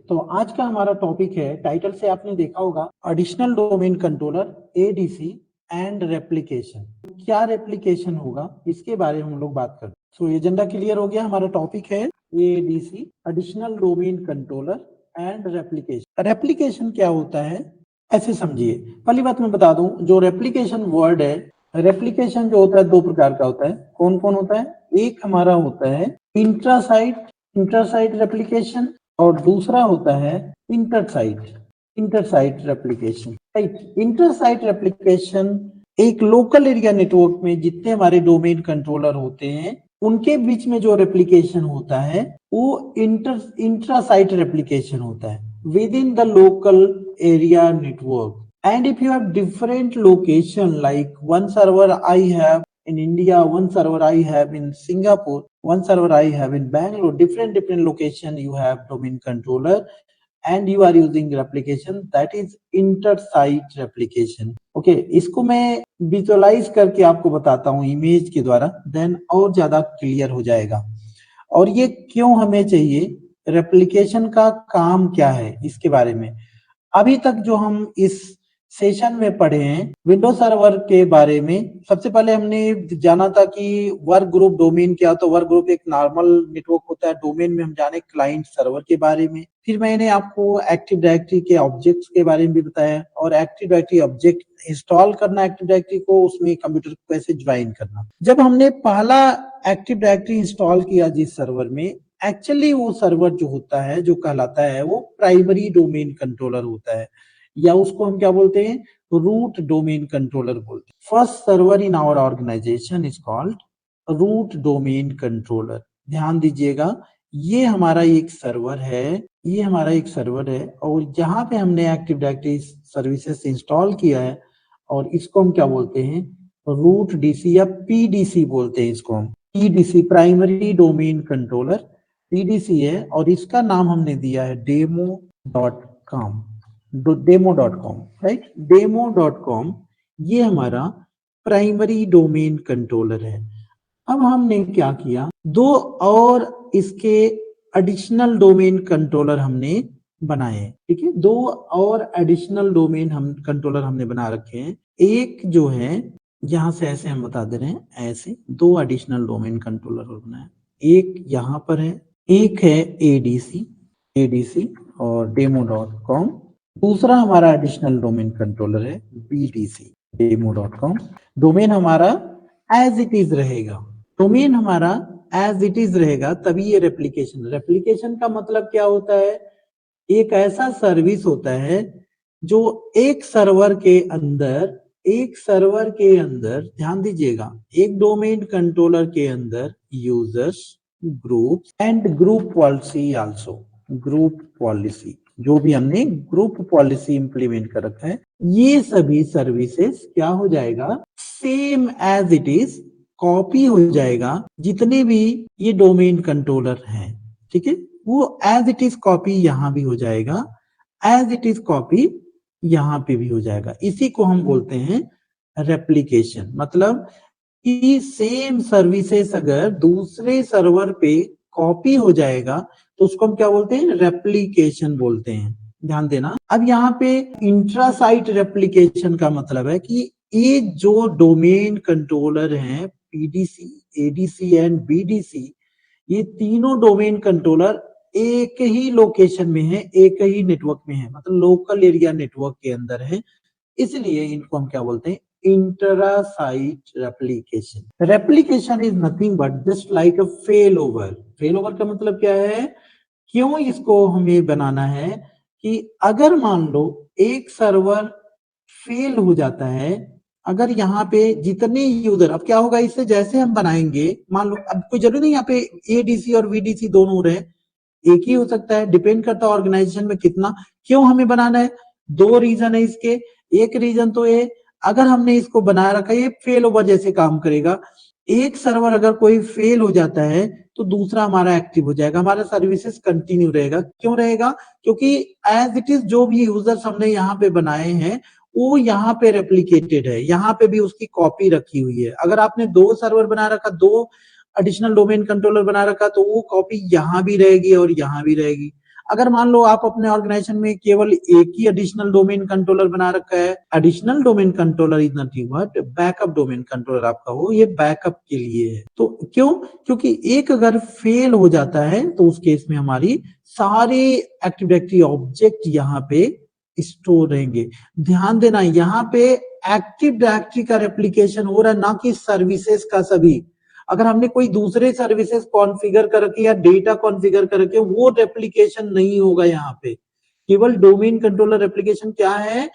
तो आज का हमारा टॉपिक है, टाइटल से आपने देखा होगा, additional domain controller ADC and replication. क्या रेप्लिकेशन होगा इसके बारे में हम लोग बात करते हैं। सो एजेंडा क्लियर हो गया। हमारा टॉपिक है ADC, additional domain controller and replication. Replication क्या होता है ऐसे समझिए। पहली बात मैं बता दूं, जो रेप्लिकेशन वर्ड है, रेप्लिकेशन जो होता है दो प्रकार का होता है। कौन कौन होता है? एक हमारा होता है इंट्रासाइट रेप्लिकेशन और दूसरा होता है इंटरसाइट रेप्लिकेशन। राइट। इंटरसाइट रेप्लिकेशन एक लोकल एरिया नेटवर्क में जितने हमारे डोमेन कंट्रोलर होते हैं उनके बीच में जो रेप्लिकेशन होता है वो इंट्रासाइट रेप्लिकेशन होता है with in the local area network. And if you have different location, like one server I have in India, one server I have in Singapore, one server I have in Bangalore, different location you have domain controller and you are using replication, that is inter-site replication. Okay, इसको मैं visualise करके आपको बताता हूँ image के द्वारा, then और ज्यादा क्लियर हो जाएगा। और ये क्यों हमें चाहिए, रेप्लिकेशन का काम क्या है इसके बारे में। अभी तक जो हम इस सेशन में पढ़े हैं विंडोज सर्वर के बारे में, सबसे पहले हमने जाना था कि वर्क ग्रुप डोमेन क्या, तो वर्क ग्रुप एक नॉर्मल नेटवर्क होता है। डोमेन में हम जाने क्लाइंट सर्वर के बारे में, फिर मैंने आपको एक्टिव डायरेक्टरी के ऑब्जेक्ट्स के बारे में भी बताया और एक्टिव डायरेक्टरी ऑब्जेक्ट इंस्टॉल करना, एक्टिव डायरेक्टरी को उसमें कंप्यूटर को कैसे ज्वाइन करना। जब हमने पहला एक्टिव डायरेक्टरी इंस्टॉल किया जिस सर्वर में, एक्चुअली वो सर्वर जो होता है, जो कहलाता है, वो प्राइमरी डोमेन कंट्रोलर होता है, या उसको हम क्या बोलते हैं, रूट डोमेन कंट्रोलर बोलते हैं। First server in our organization is called root domain controller. ध्यान दीजिएगा, ये हमारा एक सर्वर है, और जहां पे हमने एक्टिव डायरेक्टरी सर्विसेज इंस्टॉल किया है, और इसको हम क्या बोलते हैं, रूट डीसी या पीडीसी बोलते हैं। इसको हम PDC, primary domain controller, PDC है, और इसका नाम हमने दिया है डेमो.com, राइट। डेमो.com ये हमारा प्राइमरी डोमेन कंट्रोलर है। अब हमने क्या किया, दो और इसके एडिशनल डोमेन कंट्रोलर हमने बनाए। ठीक है, दो और एडिशनल डोमेन कंट्रोलर हमने बना रखे हैं। एक जो है, यहां से ऐसे हम बता दे रहे हैं, ऐसे दो एडिशनल डोमेन कंट्रोलर बनाए। एक यहाँ पर है, एक है एडीसी और डेमो.com। दूसरा हमारा एडिशनल डोमेन कंट्रोलर है बीडीसी, डेमो.com। डोमेन हमारा एज इट इज रहेगा, तभी ये रेप्लिकेशन का मतलब क्या होता है, एक ऐसा सर्विस होता है जो एक सर्वर के अंदर ध्यान दीजिएगा, एक डोमेन कंट्रोलर के अंदर users, groups and group policy, जो भी हमने ग्रुप पॉलिसी इंप्लीमेंट कर रखा है, ये सभी सर्विसेज क्या हो जाएगा, same as it is copy हो जाएगा। जितने भी ये डोमेन कंट्रोलर हैं, ठीक है, वो एज इट इज कॉपी यहां भी हो जाएगा, एज इट इज कॉपी यहां पे भी हो जाएगा। इसी को हम बोलते हैं रेप्लिकेशन। मतलब कि सेम सर्विसेज अगर दूसरे सर्वर पे कॉपी हो जाएगा तो उसको हम क्या बोलते हैं, रेप्लिकेशन बोलते हैं। ध्यान देना। अब यहाँ पे इंट्रासाइट रेप्लिकेशन का मतलब है कि ये जो डोमेन कंट्रोलर हैं, पीडीसी, एडीसी एंड बीडीसी, ये तीनों डोमेन कंट्रोलर एक ही लोकेशन में है, एक ही नेटवर्क में है, मतलब लोकल एरिया नेटवर्क के अंदर है। इसलिए इनको हम क्या बोलते हैं, intrasite replication. Replication is nothing but just like a failover का मतलब क्या है, क्यों इसको हमें बनाना है, कि अगर मान लो एक सर्वर फेल हो जाता है, अगर यहाँ पे जितने यूजर, अब क्या होगा इससे, जैसे हम बनाएंगे, मान लो अब कोई जरूरी नहीं यहाँ पे एडीसी और वीडीसी दोनों रहे, एक ही हो सकता है, डिपेंड करता है ऑर्गेनाइजेशन में कितना। क्यों हमें बनाना है, दो रीजन है इसके। एक रीजन तो ये, अगर हमने इसको बना रखा है, ये फेल ओवर जैसे काम करेगा। एक सर्वर अगर कोई फेल हो जाता है तो दूसरा हमारा एक्टिव हो जाएगा, हमारा सर्विसेज कंटिन्यू रहेगा। क्यों रहेगा, क्योंकि एज इट इज जो भी यूजर्स हमने यहाँ पे बनाए हैं वो यहाँ पे रेप्लिकेटेड है, यहाँ पे भी उसकी कॉपी रखी हुई है। अगर आपने दो सर्वर बना रखा, दो एडिशनल डोमेन कंट्रोलर बना रखा, तो वो कॉपी यहाँ भी रहेगी और यहाँ भी रहेगी। अगर मान लो आप अपने ऑर्गेनाइजेशन में केवल एक ही एडिशनल डोमेन कंट्रोलर बना रखा है, additional domain controller is nothing but backup domain controller आपका हो, ये बैकअप के लिए है। तो क्यों? क्योंकि एक अगर फेल हो जाता है तो उस केस में हमारी सारे एक्टिव डायरेक्टरी ऑब्जेक्ट यहाँ पे स्टोर रहेंगे। ध्यान देना, यहाँ पे एक्टिव डायरेक्टरी का रेप्लिकेशन हो रहा है, ना कि सर्विसेज का सभी। अगर हमने कोई दूसरे सर्विसेज कॉन्फ़िगर करके या डेटा कॉन्फ़िगर करके, वो रेप्लिकेशन नहीं होगा यहाँ पे। केवल डोमेन कंट्रोलर रेप्लिकेशन क्या है?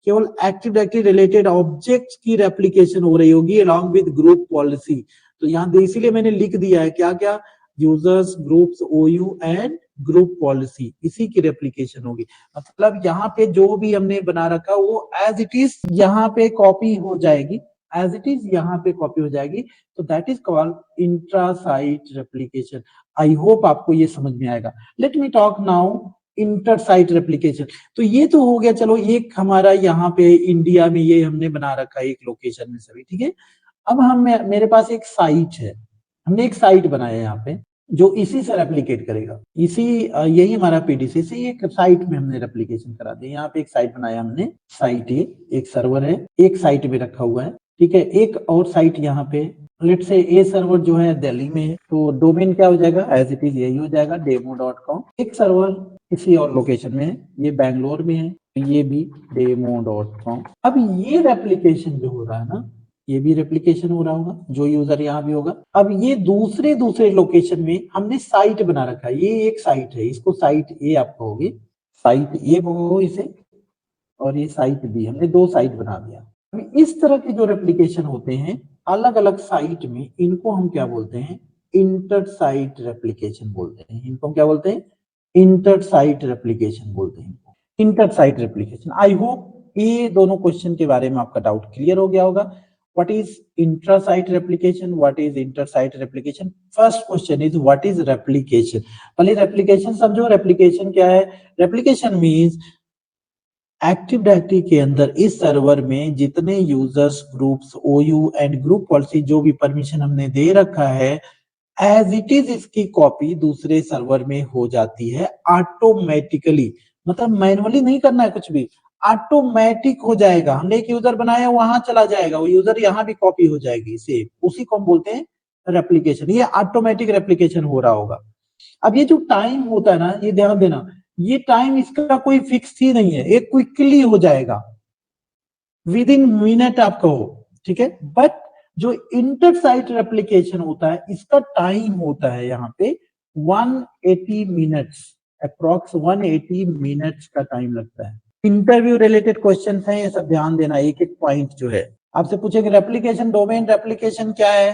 केवल एक्टिव डायरेक्टरी रिलेटेड ऑब्जेक्ट्स की रेप्लिकेशन हो रही होगी अलॉन्ग विद ग्रुप पॉलिसी। तो यहाँ इसीलिए मैंने लिख दिया है क्या क्या, users, groups, ओयू and group policy, इसी की रेप्लिकेशन होगी। मतलब यहाँ पे जो भी हमने बना रखा वो एज इट इज यहाँ पे कॉपी हो जाएगी, एज इट इज यहाँ पे कॉपी हो जाएगी। तो that is called intra site replication. I hope आपको ये समझ में आएगा। Let me talk now inter site replication. तो ये तो हो गया, चलो एक हमारा यहाँ पे इंडिया में ये हमने बना रखा है एक लोकेशन में सभी, ठीक है। अब हम मेरे पास एक साइट है, हमने एक साइट बनाया है यहाँ पे जो इसी से रेप्लिकेट करेगा, इसी यही हमारा पीडीसी से एक साइट में हमने रेप्लिकेशन करा दिया। यहाँ पे एक साइट बनाया हमने, साइट ए, एक सर्वर है, एक साइट में रखा हुआ है, ठीक है। एक और साइट यहाँ पे, लेट से ए सर्वर जो है दिल्ली में है, तो डोमेन क्या हो जाएगा, एज इट इज यही हो जाएगा demo.com। एक सर्वर किसी और लोकेशन में है, ये बैंगलोर में है, ये भी demo.com। अब ये रेप्लिकेशन जो हो रहा है ना, ये भी रेप्लिकेशन हो रहा होगा, जो यूजर यहाँ भी होगा। अब ये दूसरे दूसरे लोकेशन में हमने साइट बना रखा है, ये एक साइट है, इसको साइट ए आप कहोगे, साइट ए कहो इसे, और ये साइट बी, हमने दो साइट बना दिया। इस तरह के जो रेप्लिकेशन होते हैं अलग अलग साइट में, इनको हम क्या बोलते हैं, इंटर साइट रेप्लिकेशन बोलते हैं। इनको क्या बोलते हैं, इंटर साइट रेप्लिकेशन बोलते हैं, inter site replication. I hope ये दोनों क्वेश्चन के बारे में आपका डाउट क्लियर हो गया होगा। What is intra-site replication? What is inter-site replication? First question is what is replication? पहले replication समझो, replication क्या है? Replication means एक्टिव डायरेक्टरी के अंदर इस सर्वर में जितने users, groups, ओयू and group policy जो भी परमिशन हमने दे रखा है, एज इट इज इसकी कॉपी दूसरे सर्वर में हो जाती है ऑटोमेटिकली। मतलब मैनुअली नहीं करना है कुछ भी, ऑटोमेटिक हो जाएगा। हमने एक यूजर बनाया, वहां चला जाएगा वो यूजर, यहाँ भी कॉपी हो जाएगी सेम, उसी को हम बोलते हैं रेप्लिकेशन। ये ऑटोमेटिक रेप्लिकेशन हो रहा होगा। अब ये जो टाइम होता है ना, ये ध्यान देना, ये टाइम इसका कोई फिक्स ही नहीं है, ये क्विकली हो जाएगा, विद इन मिनट आप कहो, ठीक है। बट जो इंटर साइट रेप्लिकेशन होता है, इसका टाइम होता है यहाँ पे 180 मिनट्स, अप्रोक्स 180 मिनट्स का टाइम लगता है। इंटरव्यू रिलेटेड क्वेश्चन है, ये सब ध्यान देना, एक एक पॉइंट जो है आपसे पूछेंगे। रेप्लिकेशन, डोमेन रेप्लिकेशन क्या है?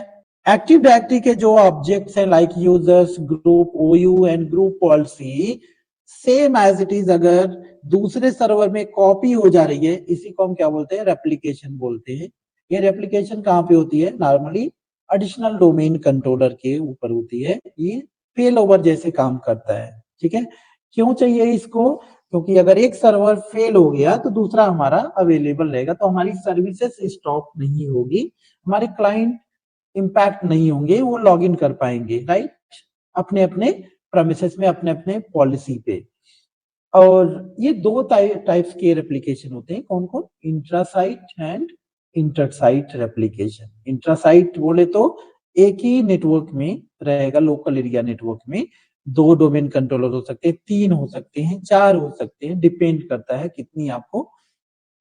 एक्टिव डायरेक्टरी के जो ऑब्जेक्ट्स हैं like users, group, OU and group policy, same as it is अगर दूसरे सर्वर में कॉपी हो जा रही है, इसी को हम क्या बोलते हैं, रेप्लिकेशन बोलते हैं। ये रेप्लिकेशन कहाँ पे होती है? नॉर्मली एडिशनल डोमेन कंट्रोलर के ऊपर होती है। ये फेल ओवर जैसे काम करता है, ठीक है। क्यों चाहिए इसको? क्योंकि अगर एक सर्वर फेल हो गया तो दूसरा हमारा अवेलेबल रहेगा, तो हमारी सर्विसेज स्टॉप नहीं होगी, हमारे क्लाइंट इंपैक्ट नहीं होंगे, वो लॉग इन कर पाएंगे, राइट, अपने अपने प्रेमिसेस में, अपने अपने पॉलिसी पे। और ये दो टाइप्स के रेप्लिकेशन होते हैं, कौन कौन? इंट्रासाइट एंड इंटरसाइट रेप्लिकेशन। इंट्रासाइट बोले तो एक ही नेटवर्क में रहेगा, लोकल एरिया नेटवर्क में दो डोमेन कंट्रोलर हो सकते हैं, तीन हो सकते हैं, चार हो सकते हैं, डिपेंड करता है कितनी आपको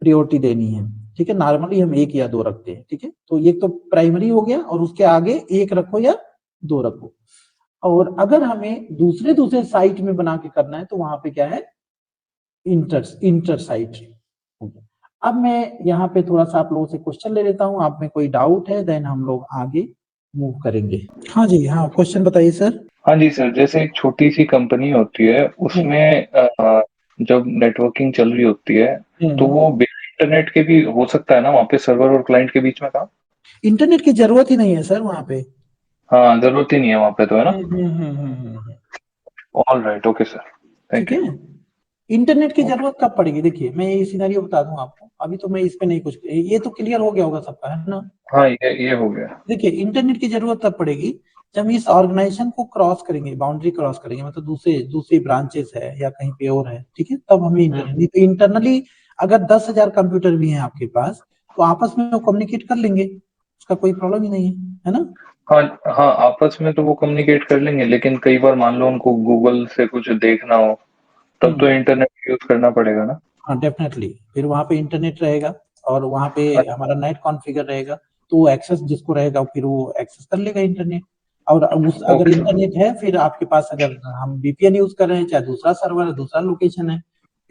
प्रायोरिटी देनी है, ठीक है। नॉर्मली हम एक या दो रखते हैं, ठीक है। तो ये तो प्राइमरी हो गया, और उसके आगे एक रखो या दो रखो। और अगर हमें दूसरे दूसरे साइट में बना के करना है तो वहां पे क्या है, इंटर साइट। अब मैं यहाँ पे थोड़ा सा आप लोगों से क्वेश्चन ले लेता हूँ, आप में कोई डाउट है देन हम लोग आगे मूव करेंगे। हाँ जी, हाँ क्वेश्चन बताइए सर। हाँ जी सर, जैसे एक छोटी सी कंपनी होती है, उसमें जब नेटवर्किंग चल रही होती है तो वो बिना इंटरनेट के भी हो सकता है ना वहाँ पे, सर्वर और क्लाइंट के बीच में काम? इंटरनेट की जरूरत ही नहीं है सर वहाँ पे। हाँ, जरूरत ही नहीं है वहाँ पे तो, है ना? ऑल राइट, ओके सर, ठीक थैंक है। यू। इंटरनेट की जरूरत कब पड़ेगी? देखिए मैं ये सिनेरियो बता दूं आपको, अभी तो मैं इस पे नहीं कुछ, ये तो क्लियर हो गया होगा सबका, है ना? हाँ, ये हो गया। देखिए इंटरनेट की जरूरत तब पड़ेगी जब इस ऑर्गेनाइजेशन को क्रॉस करेंगे, बाउंड्री क्रॉस करेंगे, मतलब दूसरी ब्रांचेस है या कहीं पे और है, ठीक है, तब हमें इंटरनली, तो इंटरनली अगर 10,000 कंप्यूटर भी हैं आपके पास तो आपस में वो कम्युनिकेट कर लेंगे, उसका कोई प्रॉब्लम ही नहीं है ना। हाँ हाँ, आपस में तो वो कम्युनिकेट कर लेंगे, लेकिन कई बार मान लो उनको गूगल से कुछ देखना हो तब तो इंटरनेट यूज करना पड़ेगा ना। हाँ डेफिनेटली, फिर वहां पे इंटरनेट रहेगा और वहां पे हमारा नेट कॉन्फ़िगर रहेगा, तो एक्सेस जिसको रहेगा फिर वो एक्सेस कर लेगा इंटरनेट। और अगर इंटरनेट है फिर आपके पास, अगर हम वीपीएन यूज कर रहे हैं, चाहे दूसरा सर्वर है, दूसरा लोकेशन है,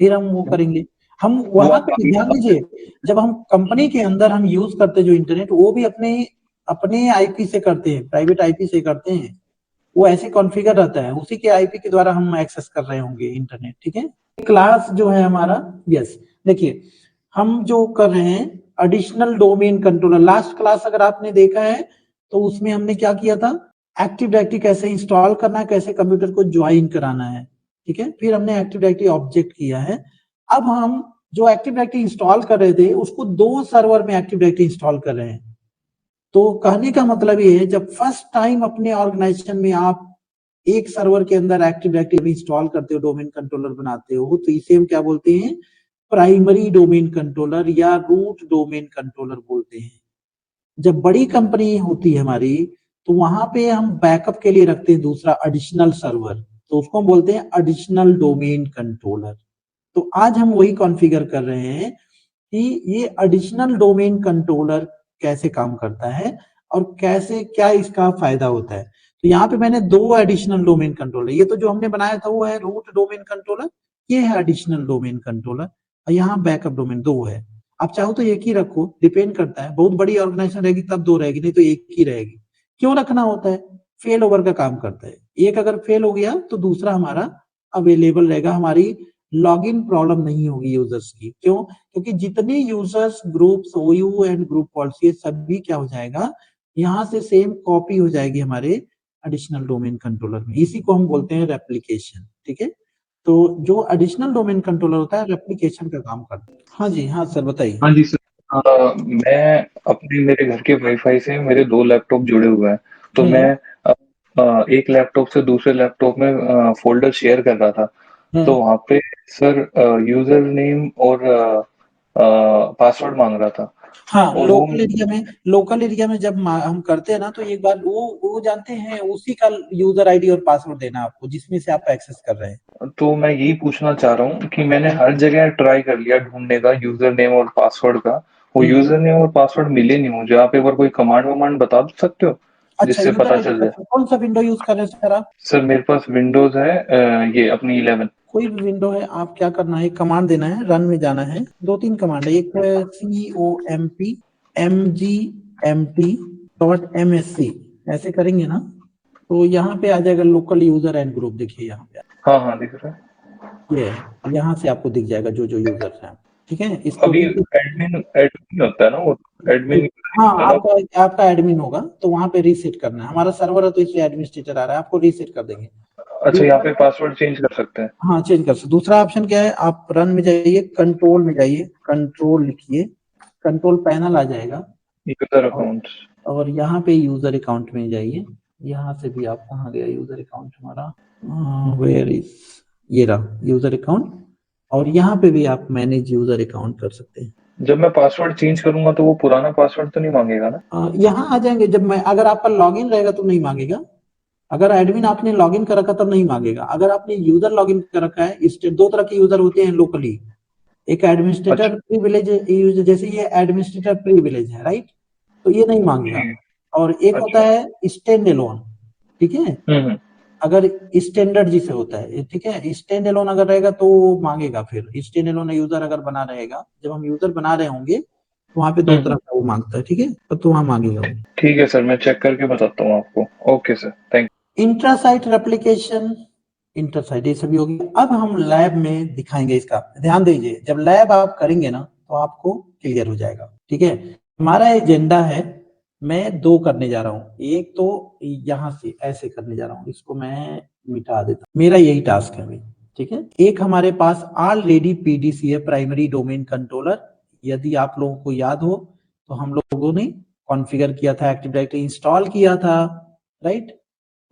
फिर हम वो करेंगे। हम वहां पे ध्यान दीजिए, जब हम कंपनी के अंदर हम यूज करते जो इंटरनेट, वो भी अपने अपने आईपी से करते हैं, प्राइवेट आईपी से करते हैं, वो ऐसे कॉन्फ़िगर रहता है, उसी के आईपी के द्वारा हम एक्सेस कर रहे होंगे इंटरनेट, ठीक है। क्लास जो है हमारा, यस देखिए हम जो कर रहे हैं additional domain controller, last class अगर आपने देखा है तो उसमें हमने क्या किया था, एक्टिव डायरेक्टरी कैसे इंस्टॉल करना है, कैसे कंप्यूटर को ज्वाइन कराना है, ठीक है, फिर हमने एक्टिव डायरेक्टरी ऑब्जेक्ट किया है। अब हम जो एक्टिव डायरेक्टरी इंस्टॉल कर रहे थे उसको 2 सर्वर में एक्टिव डायरेक्टरी इंस्टॉल कर रहे हैं। तो कहने का मतलब ये है, जब फर्स्ट टाइम अपने ऑर्गेनाइजेशन में आप एक सर्वर के अंदर एक्टिव डायरेक्टरी इंस्टॉल करते हो, डोमेन कंट्रोलर बनाते हो, तो इसे हम क्या बोलते हैं, प्राइमरी डोमेन कंट्रोलर या रूट डोमेन कंट्रोलर बोलते हैं। जब बड़ी कंपनी होती है हमारी, तो वहां पे हम बैकअप के लिए रखते हैं दूसरा एडिशनल सर्वर, तो उसको हम बोलते हैं एडिशनल डोमेन कंट्रोलर। तो आज हम वही कॉन्फ़िगर कर रहे हैं कि ये एडिशनल डोमेन कंट्रोलर कैसे काम करता है और कैसे क्या इसका फायदा होता है। तो यहाँ पे मैंने 2 एडिशनल डोमेन कंट्रोलर, ये तो जो हमने बनाया था वो है रूट डोमेन कंट्रोलर, ये है एडिशनल डोमेन कंट्रोलर, और यहाँ बैकअप डोमेन 2 है। आप चाहो तो एक ही रखो, डिपेंड करता है, बहुत बड़ी ऑर्गेनाइजेशन रहेगी तब 2 रहेगी, नहीं तो एक ही रहेगी। क्यों रखना होता है, फेल ओवर का काम करता है, एक अगर फेल हो गया तो दूसरा हमारा अवेलेबल रहेगा, हमारी लॉगिन प्रॉब्लम नहीं होगी यूजर्स की। क्यों, क्योंकि जितने users groups ओयू and group policy सभी क्या हो जाएगा, यहाँ से सेम कॉपी हो जाएगी हमारे एडिशनल डोमेन कंट्रोलर में, इसी को हम बोलते हैं रेप्लिकेशन, ठीक है। तो जो एडिशनल डोमेन कंट्रोलर होता है रेप्लिकेशन का काम करता है। हाँ जी, हाँ सर बताइए। हाँ जी सर, मैं अपने मेरे घर के वाईफाई से मेरे 2 लैपटॉप जुड़े हुए हैं, तो मैं एक लैपटॉप से दूसरे लैपटॉप में फोल्डर शेयर कर रहा था, तो वहाँ पे सर यूजर नेम और पासवर्ड मांग रहा था। हाँ, और लोकल एरिया में जब हम करते हैं ना, तो एक बार वो जानते हैं उसी का यूजर आईडी और पासवर्ड देना आपको, जिसमें से आप एक्सेस कर रहे हैं। तो मैं यही पूछना चाह रहा हूँ कि मैंने हर जगह ट्राई कर लिया ढूंढने का यूजर नेम और पासवर्ड का, वो यूजर नेम और पासवर्ड मिले नहीं मुझे। आप एक बार कोई कमांड वमांड बता सकते हो अच्छा, जिससे यूजर पता आईडी चल जाए? कौन सा विंडो यूज कर रहे हैं सर आप? सर मेरे पास विंडोज है, ये अपनी 11। कोई भी विंडो है, आप क्या करना है, कमांड देना है, रन में जाना है, 2-3 कमांड है, एक है COMP MGMT.MSC, ऐसे करेंगे ना तो यहाँ पे आ जाएगा लोकल यूजर एंड ग्रुप, देखिए यहाँ पे हाँ हाँ दिख रहा है। ये यहाँ से आपको दिख जाएगा जो यूजर है, ठीक है, इसको अभी भी एडमिन एडमिन होता है ना वो, एडमिन हाँ, होता है ना? आपका एडमिन होगा तो वहां पे रीसेट करना है, हमारा सर्वर है तो इसलिए एडमिनिस्ट्रेटर आ रहा है, आपको रीसेट कर देंगे। अच्छा, यहाँ पे दूसरा, पासवर्ड चेंज कर सकते हैं? हाँ चेंज कर सकते। दूसरा ऑप्शन क्या है, आप रन में जाइए, कंट्रोल में जाइए, कंट्रोल लिखिए, कंट्रोल पैनल आ जाएगा, यूजर और अकाउंट्स। यहाँ पे यूजर अकाउंट में जाइए, यहाँ से भी आप कहाँ गया यूजर अकाउंट हमारा, वेयर इज, ये रहा यूजर अकाउंट, और यहाँ पे भी आप मैनेज यूजर अकाउंट कर सकते हैं। जब मैं पासवर्ड चेंज करूंगा तो वो पुराना पासवर्ड तो नहीं मांगेगा ना? यहाँ आ जाएंगे, जब मैं, अगर आपका लॉगिन रहेगा तो नहीं मांगेगा, अगर एडमिन आपने लॉगिन कर रखा तब नहीं मांगेगा। अगर आपने यूजर लॉगिन कर रखा है, इस 2 तरह के यूजर होते हैं लोकली, एक एडमिनिस्ट्रेटर अच्छा। प्रिविलेज यूजर, जैसे ये एडमिनिस्ट्रेटर प्रिविलेज है, राइट, तो ये नहीं मांगेगा। ठीक और एक है। होता अच्छा। है स्टैंड एलोन, ठीक है, हम्म। अगर स्टैंडर्ड जिसे होता है, ठीक है, स्टैंड एलोन अगर रहेगा तो वो मांगेगा, फिर स्टैंड एलोन यूजर अगर बना रहेगा, जब हम यूजर बना रहे होंगे तो वहां पे 2 तरह का वो मांगता है, ठीक है, तो वहां मांगेगा वो। ठीक है सर, मैं चेक करके बताता हूँ आपको। ओके सर, थैंक इंट्रासाइट रेप्लिकेशन, इंटरसाइट ये सभी होगी। अब हम लैब में दिखाएंगे इसका, ध्यान दीजिए, जब लैब आप करेंगे ना तो आपको क्लियर हो जाएगा, ठीक है। हमारा एजेंडा है, मैं 2 करने जा रहा हूँ, एक तो यहाँ से ऐसे करने जा रहा हूँ, इसको मैं मिटा देता हूँ, मेरा यही टास्क है अभी, ठीक है। एक हमारे पास ऑलरेडी पीडीसी है, प्राइमरी डोमेन कंट्रोलर, यदि आप लोगों को याद हो तो हम लोगों ने कॉन्फ़िगर किया था, एक्टिव डायरेक्टरी इंस्टॉल किया था, राइट।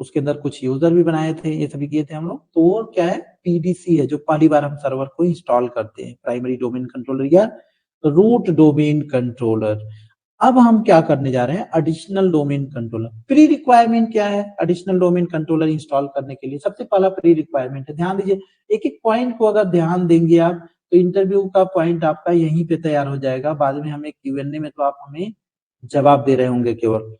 उसके अंदर कुछ यूजर भी बनाए थे, ये सभी किए थे हम लोग। तो वो क्या है, पीडीसी है, जो पहली बार हम सर्वर को इंस्टॉल करते हैं, प्राइमरी डोमेन कंट्रोलर या रूट डोमेन कंट्रोलर। अब हम क्या करने जा रहे हैं, additional domain controller. Pre requirement क्या है एडिशनल डोमेन कंट्रोलर इंस्टॉल करने के लिए? सबसे पहला प्री रिक्वायरमेंट है, ध्यान दीजिए, एक एक पॉइंट को अगर ध्यान देंगे आप तो इंटरव्यू का पॉइंट आपका यहीं पे तैयार हो जाएगा। बाद में हमें क्यूएनए में तो आप हमें जवाब दे रहे होंगे केवल।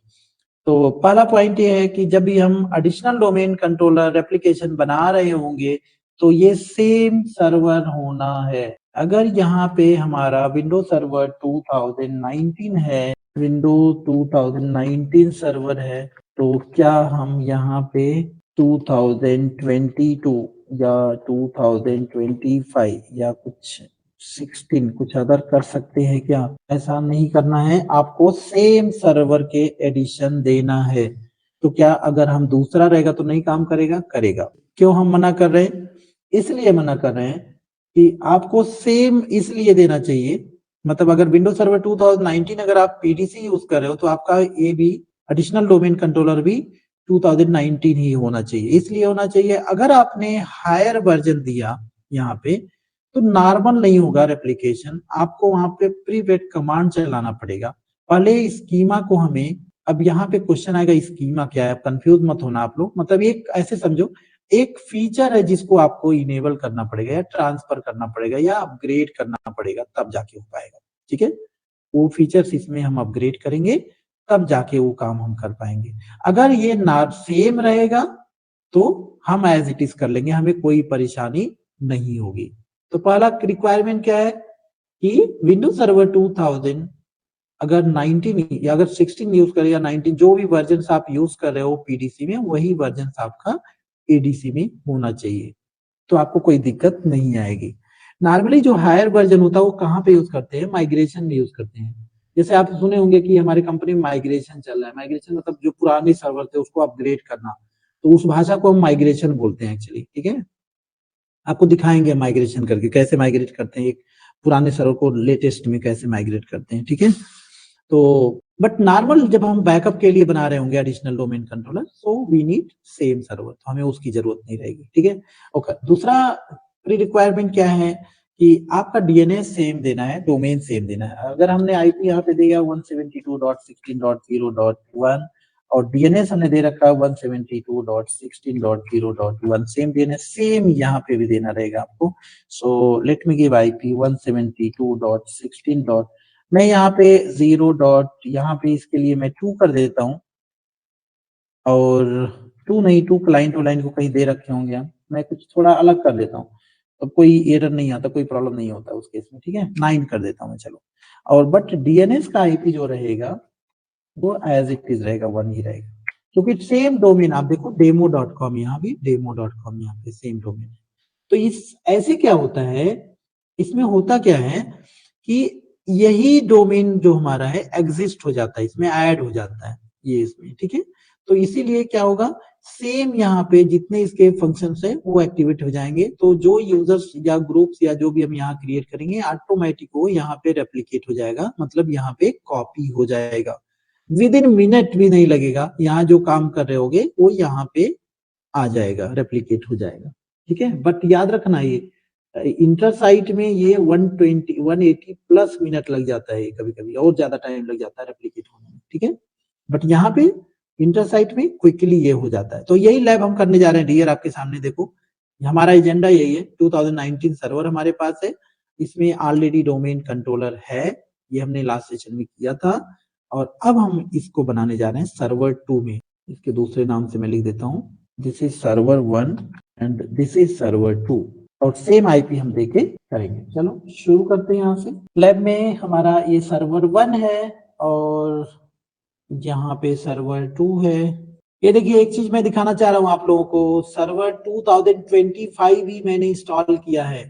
तो पहला पॉइंट ये है कि जब भी हम एडिशनल डोमेन कंट्रोलर एप्लीकेशन बना रहे होंगे तो ये सेम सर्वर होना है। अगर यहाँ पे हमारा विंडो सर्वर 2019 है, विंडो 2019 सर्वर है, तो क्या हम यहाँ पे 2022 या 2025 या कुछ 16 कुछ अदर कर सकते हैं क्या? ऐसा नहीं करना है, आपको सेम सर्वर के एडिशन देना है। तो क्या अगर हम दूसरा रहेगा तो नहीं काम करेगा? करेगा। क्यों हम मना कर रहे हैं? इसलिए मना कर रहे हैं कि आपको सेम इसलिए देना चाहिए, मतलब अगर विंडोज सर्वर 2019 अगर आप पीडीसी यूज कर रहे हो तो आपका ये भी एडिशनल डोमेन कंट्रोलर भी 2019 ही होना चाहिए। इसलिए होना चाहिए, अगर आपने हायर वर्जन दिया यहाँ पे तो नॉर्मल नहीं होगा रेप्लिकेशन, आपको वहां पे प्रीवेट कमांड चलाना पड़ेगा। पहले स्कीमा को हमें, अब यहाँ पे क्वेश्चन आएगा स्कीमा क्या है, कंफ्यूज मत होना आप लोग। मतलब एक ऐसे समझो, एक फीचर है जिसको आपको इनेबल करना पड़ेगा या ट्रांसफर करना पड़ेगा या अपग्रेड करना पड़ेगा, तब जाके हो पाएगा। ठीक है, वो फीचर्स इसमें हम अपग्रेड करेंगे तब जाके वो काम हम कर पाएंगे। अगर ये ना सेम रहेगा तो हम एज इट इज कर लेंगे, हमें कोई परेशानी नहीं होगी। तो पहला रिक्वायरमेंट क्या है कि विंडोज सर्वर 2000 अगर 19 या अगर 16 यूज करें या 19, जो भी वर्जन आप यूज कर रहे हो पीडीसी में, वही वर्जन आपका एडीसी में होना चाहिए, तो आपको कोई दिक्कत नहीं आएगी। नॉर्मली जो हायर वर्जन होता है वो कहाँ पे यूज करते हैं? माइग्रेशन में यूज करते हैं। जैसे आप सुने होंगे कि हमारे कंपनी में माइग्रेशन चल रहा है। माइग्रेशन मतलब जो पुराने सर्वर थे उसको अपग्रेड करना, तो उस भाषा को हम माइग्रेशन बोलते हैं एक्चुअली। ठीक है, आपको दिखाएंगे माइग्रेशन करके कैसे माइग्रेट करते हैं, एक पुराने सर्वर को लेटेस्ट में कैसे माइग्रेट करते हैं। ठीक है, तो बट नॉर्मल जब हम बैकअप के लिए बना रहे होंगे additional domain controller, so we need same server, तो हमें उसकी जरूरत नहीं रहेगी। ठीक है, ओके। दूसरा प्री रिक्वायरमेंट क्या है कि आपका डीएनएस सेम देना है, डोमेन सेम देना है। अगर हमने आईपी यहाँ पे दिया 172.16.0.1 और डीएनएस हमने दे रखा है 172.16.0.1, सेम डीएनएस सेम यहाँ पे भी देना रहेगा आपको। So let me give IP 172.16. मैं यहाँ पे 0 डॉट, यहाँ पे इसके लिए मैं 2 कर देता हूँ, और 2 नहीं, 2 क्लाइंट टू लाइन को कहीं दे रखे होंगे हम, मैं कुछ थोड़ा अलग कर देता हूँ, तो कोई एरर नहीं आता, कोई प्रॉब्लम नहीं होता उस केस में। ठीक है, 9 कर देता हूँ मैं, चलो। और बट डीएनएस का आईपी जो रहेगा वो एज इट इज रहेगा, 1 ही रहेगा, क्योंकि सेम डोमेन आप देखो demo.com, यहाँ भी demo.com, यहाँ पे सेम डोमेन है। तो इस ऐसे क्या होता है, इसमें होता क्या है कि यही डोमेन जो हमारा है एग्जिस्ट हो जाता है, इसमें ऐड हो जाता है ये इसमें। ठीक है, तो इसीलिए क्या होगा, सेम यहाँ पे जितने इसके फंक्शंस है वो एक्टिवेट हो जाएंगे। तो जो यूजर्स या ग्रुप्स या जो भी हम यहाँ क्रिएट करेंगे ऑटोमेटिक वो यहाँ पे रेप्लिकेट हो जाएगा, मतलब यहाँ पे कॉपी हो जाएगा, विद इन मिनट भी नहीं लगेगा। यहाँ जो काम कर रहे होगे वो यहाँ पे आ जाएगा, रेप्लिकेट हो जाएगा। ठीक है, बट याद रखना ये इंटर साइट में ये 120 180 प्लस मिनट लग जाता है, कभी कभी और ज्यादा टाइम लग जाता है रेप्लिकेट होने में। ठीक है, बट यहाँ पे इंटर साइट में क्विकली ये हो जाता है। तो यही लैब हम करने जा रहे हैं डियर, आपके सामने देखो हमारा एजेंडा यही है। 2019 सर्वर हमारे पास है, इसमें ऑलरेडी डोमेन कंट्रोलर है, ये हमने लास्ट सेशन में किया था, और अब हम इसको बनाने जा रहे हैं सर्वर 2 में। इसके दूसरे नाम से मैं लिख देता हूँ, this is server 1 and this is server 2, और सेम आईपी हम देके करेंगे। चलो शुरू करते हैं यहाँ से। लैब में हमारा ये सर्वर 1 है और यहाँ पे सर्वर 2 है। ये देखिए एक चीज मैं दिखाना चाह रहा हूँ आप लोगों को, सर्वर 2025 ही मैंने इंस्टॉल किया है।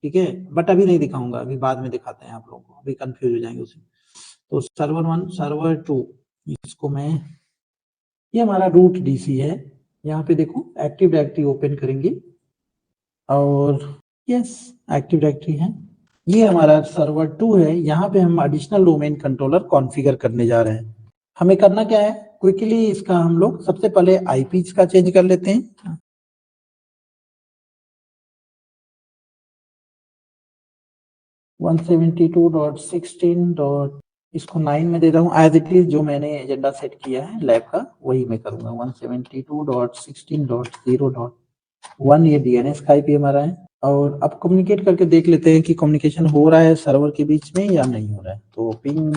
ठीक है, बट अभी नहीं दिखाऊंगा, अभी बाद में दिखाते हैं आप लोगों को, अभी कंफ्यूज हो जाएंगे उसमें। तो सर्वर 1 सर्वर 2, इसको मैं, ये हमारा रूट डीसी है। यहाँ पे देखो एक्टिव डायरेक्टरी ओपन करेंगे और यस एक्टिव डायरेक्टरी है। ये हमारा सर्वर 2 है, यहाँ पे हम एडिशनल डोमेन कंट्रोलर कॉन्फ़िगर करने जा रहे हैं। हमें करना क्या है, क्विकली इसका हम लोग सबसे पहले आईपी का चेंज कर लेते हैं। वन 172.16. इसको 9 में दे रहा हूँ एज इट इज, जो मैंने एजेंडा सेट किया है लैब का वही मैं करूंगा। 172.16.0.1 ये डीएनएस का आईपी हमारा है। और अब कम्युनिकेट करके देख लेते हैं कि कम्युनिकेशन हो रहा है सर्वर के बीच में या नहीं हो रहा है। तो पिंग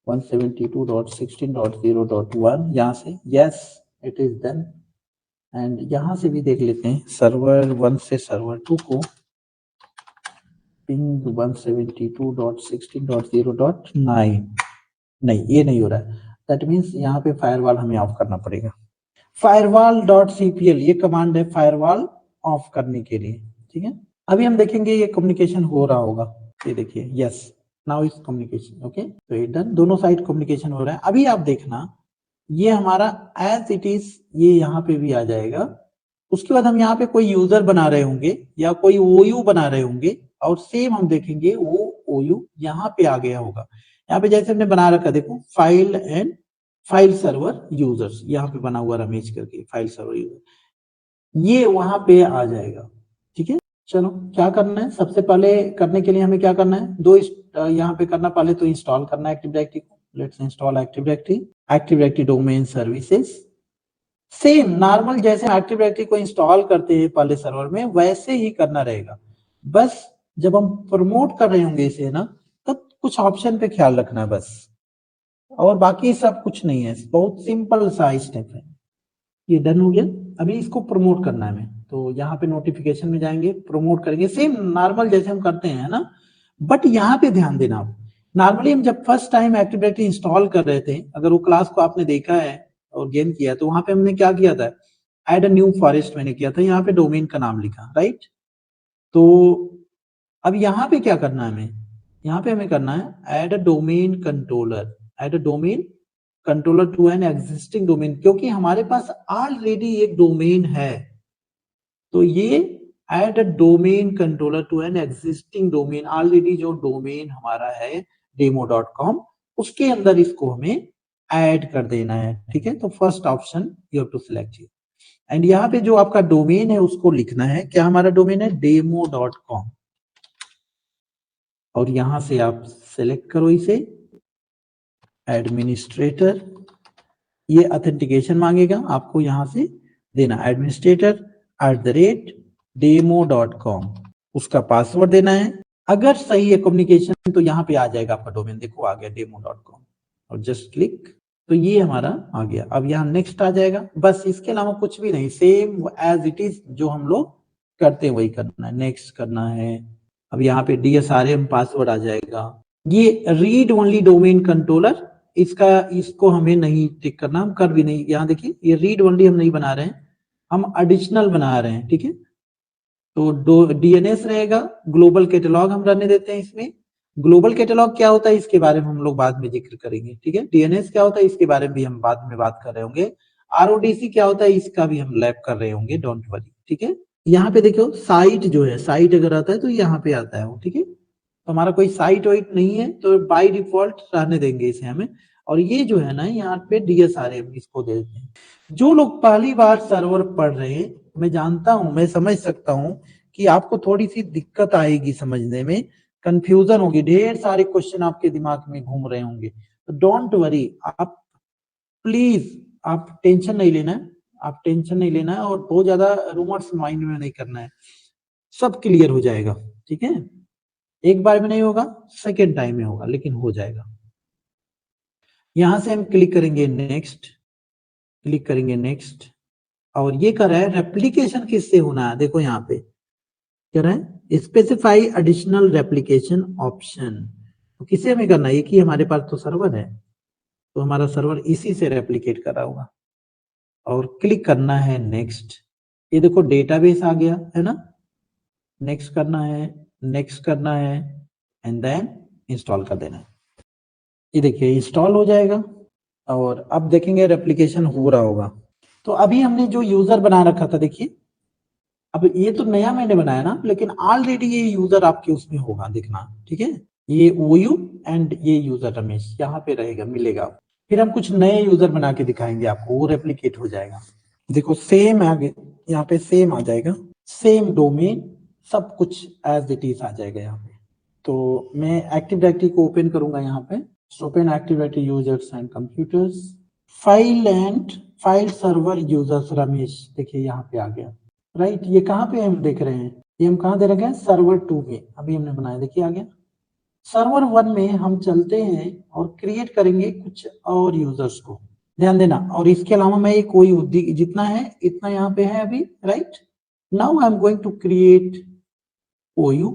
172.16.0.1 यहाँ से yes it is done. And यहाँ से भी देख लेते हैं सर्वर 1 से सर्वर 2 को पिंग 172.16.0.9। नहीं ये नहीं हो रहा है, दैट मीन्स यहाँ पे फायरवॉल हमें ऑफ करना पड़ेगा। firewall.cpl ये कमांड है फायरवॉल ऑफ करने के लिए, ठीक है। अभी हम देखेंगे ये कम्युनिकेशन हो रहा होगा, ये देखिए yes now is communication okay. तो ये डन, दोनों साइड कम्युनिकेशन हो रहा है। अभी आप देखना ये हमारा एज इट इज ये यहाँ पे भी आ जाएगा। उसके बाद हम यहाँ पे कोई यूजर बना रहे होंगे या कोई ओयू बना रहे होंगे और सेम हम देखेंगे वो ओयू यहाँ पे आ गया होगा। यहाँ पे जैसे हमने बना रखा देखो file and file server users, यहाँ पे बना हुआ रमेश करके फाइल सर्वर यूजर, ये वहां पे आ जाएगा, ठीक है। चलो क्या करना है, सबसे पहले करने के लिए हमें क्या करना है, दो यहाँ पे करना, पहले तो इंस्टॉल करना है एक्टिव डायरेक्टरी को। Let's install active directory domain services. Same normal जैसे एक्टिव डायरेक्टरी को इंस्टॉल करते हैं पहले सर्वर में वैसे ही करना रहेगा। बस जब हम प्रमोट कर रहे होंगे इसे ना, तब कुछ ऑप्शन पे ख्याल रखना है बस, और बाकी सब कुछ नहीं है, बहुत सिंपल सा स्टेप है। ये डन हो गया। अभी इसको प्रमोट करना है हमें, तो यहाँ पे नोटिफिकेशन में जाएंगे, प्रमोट करेंगे सेम नॉर्मल जैसे हम करते हैं ना। बट यहाँ पे ध्यान देना आप, नॉर्मली हम जब first time active directory install कर रहे थे, अगर वो क्लास को आपने देखा है और गेन किया तो वहां पे हमने क्या किया था, ऐड अ न्यू फॉरेस्ट मैंने किया था, यहाँ पे डोमेन का नाम लिखा राइट। तो अब यहाँ पे क्या करना है हमें, यहाँ पे हमें करना है add a domain controller, add a domain controller to an existing domain, क्योंकि हमारे पास ऑलरेडी एक डोमेन है। तो ये add a domain controller to an existing domain, already जो डोमेन हमारा है demo.com उसके अंदर इसको हमें ऐड कर देना है, ठीक है। तो first option you have to select here and यहाँ पे जो आपका डोमेन है उसको लिखना है, क्या हमारा डोमेन है demo.com, और यहां से आप सिलेक्ट करो इसे एडमिनिस्ट्रेटर। ये ऑथेंटिकेशन मांगेगा, आपको यहां से देना administrator@demo.com, उसका पासवर्ड देना है। अगर सही है कम्युनिकेशन तो यहाँ पे आ जाएगा आपका डोमेन, देखो आ गया demo.com, और जस्ट क्लिक, तो ये हमारा आ गया। अब यहाँ नेक्स्ट आ जाएगा, बस इसके अलावा कुछ भी नहीं, सेम एज इट इज जो हम लोग करते हैं वही करना है, नेक्स्ट करना है। अब यहाँ पे DSRM पासवर्ड आ जाएगा। ये रीड ओनली डोमेन कंट्रोलर, इसको हमें नहीं टिक करना, हम कर भी नहीं, यहाँ देखिए ये रीड ओनली हम नहीं बना रहे हैं, हम एडिशनल बना रहे हैं, ठीक है। तो DNS रहेगा, ग्लोबल कैटलॉग हम रहने देते हैं इसमें। ग्लोबल कैटलॉग क्या होता है इसके बारे में हम लोग बाद में जिक्र करेंगे, ठीक है। DNS क्या होता है इसके बारे में भी हम बाद में बात कर रहे होंगे। RODC क्या होता है इसका भी हम लैब कर रहे होंगे, डोंट वरी, ठीक है। यहाँ पे देखो साइट जो है, साइट अगर आता है तो यहाँ पे आता है वो, ठीक है। तो हमारा कोई साइट वाइट नहीं है तो बाय डिफॉल्ट रहने देंगे इसे हमें। और ये जो है ना यहाँ पे DSRM इसको दे देते हैं। जो लोग पहली बार सर्वर पढ़ रहे हैं, मैं जानता हूं, मैं समझ सकता हूं कि आपको थोड़ी सी दिक्कत आएगी समझने में, कंफ्यूजन होगी, ढेर सारे क्वेश्चन आपके दिमाग में घूम रहे होंगे। तो डोंट वरी, आप प्लीज आप टेंशन नहीं लेना है, आप टेंशन नहीं लेना है और बहुत ज्यादा रूमर्स माइंड में नहीं करना है, सब क्लियर हो जाएगा, ठीक है। एक बार में नहीं होगा, सेकेंड टाइम में होगा, लेकिन हो जाएगा। यहां से हम क्लिक करेंगे नेक्स्ट, क्लिक करेंगे नेक्स्ट, और ये कर रहा है रेप्लिकेशन किससे होना है, देखो यहाँ पे कह रहा है स्पेसिफाई एडिशनल रेप्लिकेशन ऑप्शन, तो किसे हमें करना है, कि हमारे पास तो सर्वर है तो हमारा सर्वर इसी से रेप्लिकेट कर रहा होगा, और क्लिक करना है नेक्स्ट। ये देखो डेटाबेस आ गया है ना, नेक्स्ट करना है, नेक्स्ट करना है एंड देन इंस्टॉल कर देना है। ये देखिए इंस्टॉल हो जाएगा और अब देखेंगे रेप्लिकेशन हो रहा होगा। तो अभी हमने जो यूजर बना रखा था देखिए, अब ये तो नया मैंने बनाया ना, लेकिन ऑलरेडी ये यूजर आपके उसमें होगा, देखना, ठीक है। ये OU एंड ये यूजर रमेश यहाँ पे रहेगा, मिलेगा। फिर हम कुछ नए यूजर बना के दिखाएंगे आपको, वो रेप्लिकेट हो जाएगा। देखो सेम आगे यहाँ पे सेम आ जाएगा, सेम डोमेन, सब कुछ एज इट इज आ जाएगा यहाँ पे। तो मैं एक्टिव डायरेक्टरी को ओपन करूंगा यहाँ पे, open active directory users and computers, file and file server users Ramesh, देखिए यहाँ पे आ गया, राइट। ये कहाँ पे हम देख रहे हैं, ये हम कहाँ दे रखे हैं, सर्वर 2 में अभी हमने बनाया, देखिए आ गया। सर्वर 1 में हम चलते हैं और क्रिएट करेंगे कुछ और यूजर्स को, ध्यान देना। और इसके अलावा मैं कोई जितना है इतना यहाँ पे है अभी, right. Now I am going to create OU,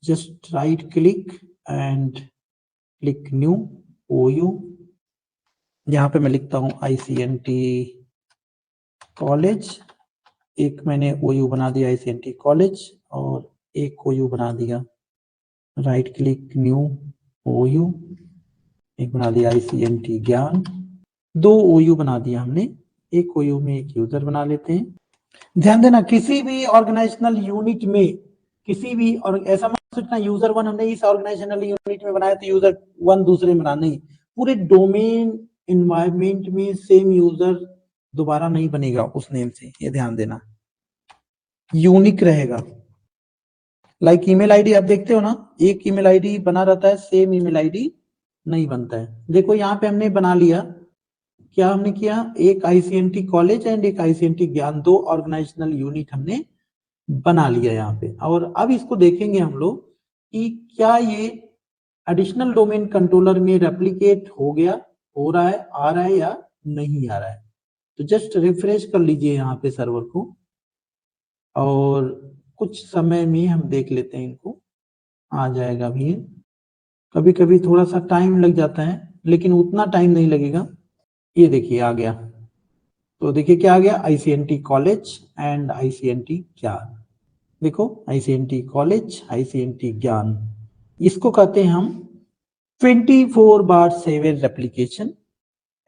just right click and click new OU। यहाँ पे मैं लिखता हूँ ICNT कॉलेज, एक मैंने OU बना दिया ICNT कॉलेज, और एक OU बना दिया, राइट क्लिक न्यू OU, एक बना दिया ICNT ज्ञान, 2 OU बना दिया हमने, एक OU में एक यूजर बना लेते हैं। ध्यान देना, किसी भी ऑर्गेनाइजेशनल यूनिट में किसी भी, और ऐसा मत सोचना यूजर 1 हमने इस ऑर्गेनाइजेशनल यूनिट में बनाया तो यूजर 1 दूसरे में बनाना, नहीं, पूरे डोमेन एनवायरनमेंट में सेम यूजर दोबारा नहीं बनेगा उस नेम से, ये ध्यान देना, यूनिक रहेगा। लाइक ईमेल आईडी आप देखते हो ना, एक ईमेल आईडी बना रहता है, सेम ईमेल आईडी नहीं बनता है। देखो यहाँ पे हमने बना लिया, क्या हमने किया, एक ICNT कॉलेज एंड एक ICNT ज्ञान, 2 ऑर्गेनाइजेशनल यूनिट हमने बना लिया यहाँ पे। और अब इसको देखेंगे हम लोग कि क्या ये एडिशनल डोमेन कंट्रोलर में रेप्लिकेट हो गया, हो रहा है, आ रहा है या नहीं आ रहा है। तो जस्ट रिफ्रेश कर लीजिए यहाँ पे सर्वर को, और कुछ समय में हम देख लेते हैं इनको, आ जाएगा भी। कभी कभी थोड़ा सा टाइम लग जाता है, लेकिन उतना टाइम नहीं लगेगा। ये देखिए आ गया, तो देखिए क्या आ गया, ICNT कॉलेज एंड ICNT ज्ञान। देखो ICNT कॉलेज ICNT ज्ञान, इसको कहते हैं हम 24/7 रेप्लिकेशन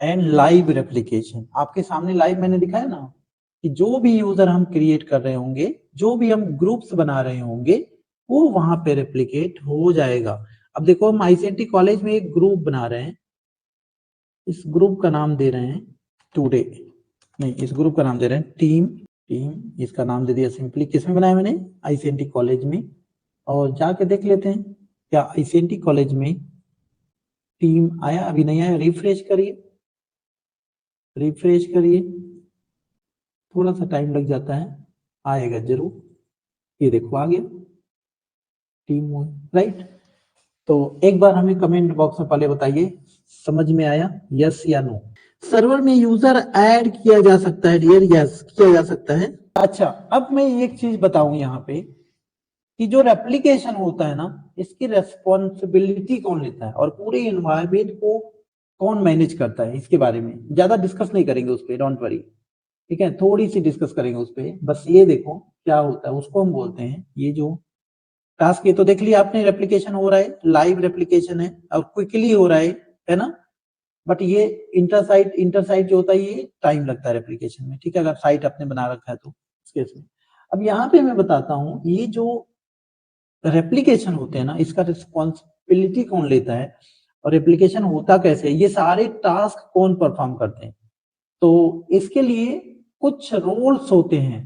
एंड लाइव रेप्लिकेशन। आपके सामने लाइव मैंने दिखाया ना, कि जो भी यूजर हम क्रिएट कर रहे होंगे, जो भी हम ग्रुप्स बना रहे होंगे, वो वहां पे रेप्लिकेट हो जाएगा। अब देखो हम ICNT कॉलेज में एक ग्रुप बना रहे हैं, इस ग्रुप का नाम दे रहे हैं टुडे, नहीं, इस ग्रुप का नाम दे रहे हैं टीम, इसका नाम दे दिया सिंपली, किसमें बनाया मैंने, ICNT कॉलेज में। और जाके देख लेते हैं क्या ICNT कॉलेज में टीम आया, अभी नहीं आया, रिफ्रेश करिए, रिफ्रेश करिए, थोड़ा सा टाइम लग जाता है, आएगा जरूर। ये देखो आ गया टीम 1, राइट। तो एक बार हमें कमेंट बॉक्स में पहले बताइए, समझ में आया, यस या नो। सर्वर में यूजर ऐड किया जा सकता है डियर, यस किया जा सकता है। अच्छा, अब मैं एक चीज बताऊं यहाँ पे, कि जो रेप्लिकेशन होता है ना, इसकी रेस्पॉन्सिबिलिटी कौन लेता है और पूरे इन्वायरमेंट को कौन मैनेज करता है, इसके बारे में ज्यादा डिस्कस नहीं करेंगे उस पर, डोंट वरी, ठीक है, थोड़ी सी डिस्कस करेंगे उस पर। बस ये देखो क्या होता है, उसको हम बोलते हैं, ये जो टास्क, ये तो देख लिया आपने, रेप्लिकेशन हो रहा है, लाइव रेप्लिकेशन है और क्विकली हो रहा है ना। बट ये इंटरसाइट जो होता है, ये टाइम लगता है रेप्लिकेशन में, ठीक है, अगर साइट आपने बना रखा है तो इस केस में। अब यहाँ पे मैं बताता हूँ, ये जो रेप्लिकेशन होते हैं ना, इसका रिस्पॉन्सिबिलिटी कौन लेता है और रेप्लिकेशन होता कैसे, ये सारे टास्क कौन परफॉर्म करते हैं। तो इसके लिए कुछ रोल्स होते हैं,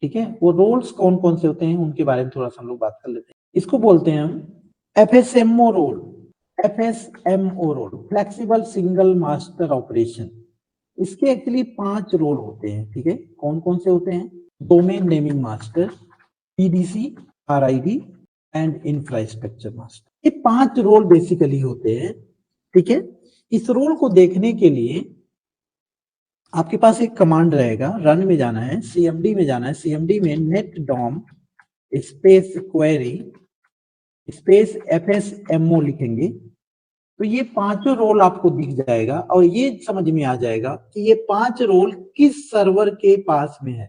ठीक है, वो रोल्स कौन कौन से होते हैं उनके बारे में थोड़ा सा हम लोग बात कर लेते हैं। इसको बोलते हैं हम FSMO role, FSMO role, flexible single master operation. इसके एक्चुअली 5 रोल होते हैं, ठीक है, कौन कौन से होते हैं, domain naming master, PDC, RID and infrastructure master. ये 5 रोल बेसिकली होते हैं, ठीक है। इस रोल को देखने के लिए आपके पास एक कमांड रहेगा, रन में जाना है, CMD में जाना है, CMD में net dom space query space FSMO लिखेंगे, तो ये 5 रोल आपको दिख जाएगा और ये समझ में आ जाएगा कि ये 5 रोल किस सर्वर के पास में है।